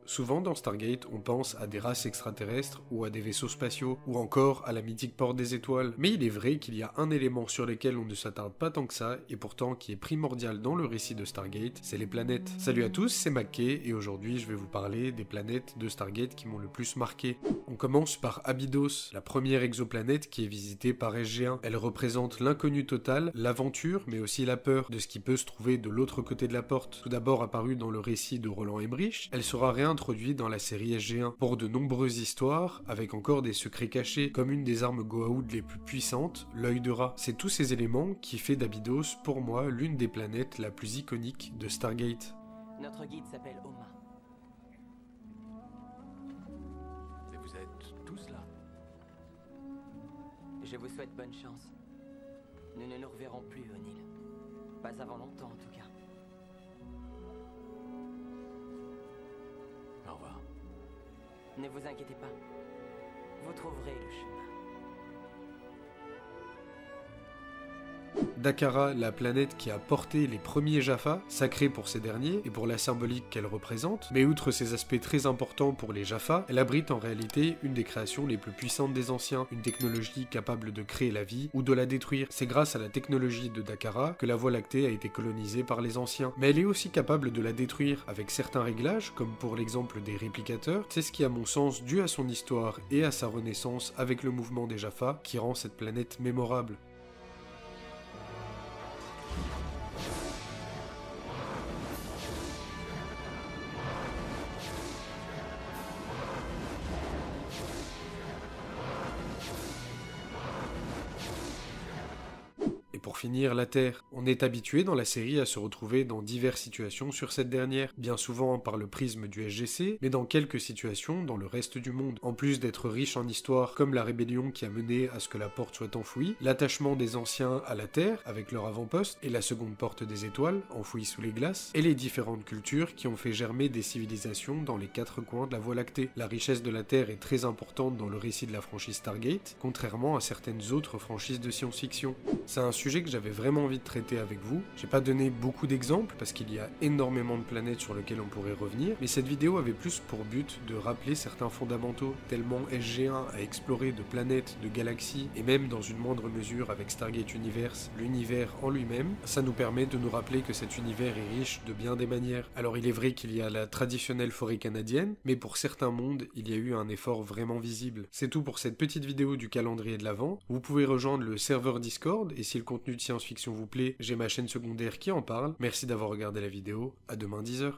Souvent dans Stargate, on pense à des races extraterrestres ou à des vaisseaux spatiaux, ou encore à la mythique porte des étoiles. Mais il est vrai qu'il y a un élément sur lequel on ne s'attarde pas tant que ça, et pourtant qui est primordial dans le récit de Stargate, c'est les planètes. Salut à tous, c'est Mackay, et aujourd'hui je vais vous parler des planètes de Stargate qui m'ont le plus marqué. On commence par Abydos, la première exoplanète qui est visitée par SG-1. Elle représente l'inconnu total, l'aventure, mais aussi la peur de ce qui peut se trouver de l'autre côté de la porte. Tout d'abord apparue dans le récit de Roland Emmerich, elle sera réintroduite dans la série SG-1 pour de nombreuses histoires, avec encore des secrets cachés, comme une des armes Goa'uld les plus puissantes, l'œil de rat. C'est tous ces éléments qui fait d'Abydos, pour moi, l'une des planètes la plus iconique de Stargate. Notre guide s'appelle Oma. Et vous êtes tous là? Je vous souhaite bonne chance. Nous ne nous reverrons plus, O'Neill. Pas avant longtemps, en tout cas. Au revoir. Ne vous inquiétez pas. Vous trouverez le chemin. Dakara, la planète qui a porté les premiers Jaffa, sacrée pour ces derniers et pour la symbolique qu'elle représente, mais outre ses aspects très importants pour les Jaffa, elle abrite en réalité une des créations les plus puissantes des anciens, une technologie capable de créer la vie ou de la détruire. C'est grâce à la technologie de Dakara que la Voie lactée a été colonisée par les anciens, mais elle est aussi capable de la détruire avec certains réglages, comme pour l'exemple des réplicateurs. C'est ce qui, à mon sens, dû à son histoire et à sa renaissance avec le mouvement des Jaffa, qui rend cette planète mémorable. Pour finir, la Terre. On est habitué dans la série à se retrouver dans diverses situations sur cette dernière, bien souvent par le prisme du SGC, mais dans quelques situations dans le reste du monde. En plus d'être riche en histoire, comme la rébellion qui a mené à ce que la porte soit enfouie, l'attachement des anciens à la Terre, avec leur avant-poste, et la seconde porte des étoiles, enfouie sous les glaces, et les différentes cultures qui ont fait germer des civilisations dans les quatre coins de la Voie lactée. La richesse de la Terre est très importante dans le récit de la franchise Stargate, contrairement à certaines autres franchises de science-fiction. C'est un sujet que j'avais vraiment envie de traiter avec vous. J'ai pas donné beaucoup d'exemples parce qu'il y a énormément de planètes sur lesquelles on pourrait revenir, mais cette vidéo avait plus pour but de rappeler certains fondamentaux, tellement SG-1 a exploré de planètes, de galaxies, et même dans une moindre mesure avec Stargate Universe, l'univers en lui-même, ça nous permet de nous rappeler que cet univers est riche de bien des manières. Alors il est vrai qu'il y a la traditionnelle forêt canadienne, mais pour certains mondes, il y a eu un effort vraiment visible. C'est tout pour cette petite vidéo du calendrier de l'Avent. Vous pouvez rejoindre le serveur Discord, et si le contenu de science-fiction vous plaît, j'ai ma chaîne secondaire qui en parle. Merci d'avoir regardé la vidéo, à demain 10h.